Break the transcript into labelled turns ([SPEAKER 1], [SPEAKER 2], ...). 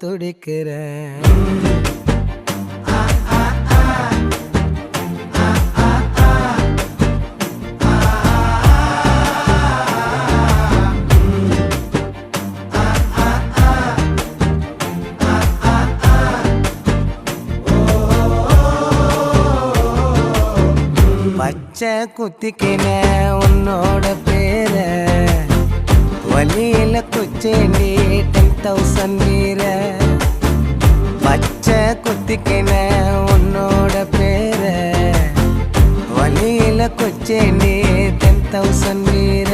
[SPEAKER 1] துடிக்கிறேன். பச்சை குத்திக்கின உன்னோட பேர வலியில குச்சேண்டி 10,000 வீர. பச்சை குத்திக்கின உன்னோட பேர வலியில குச்சேண்டி 10,000 வீர.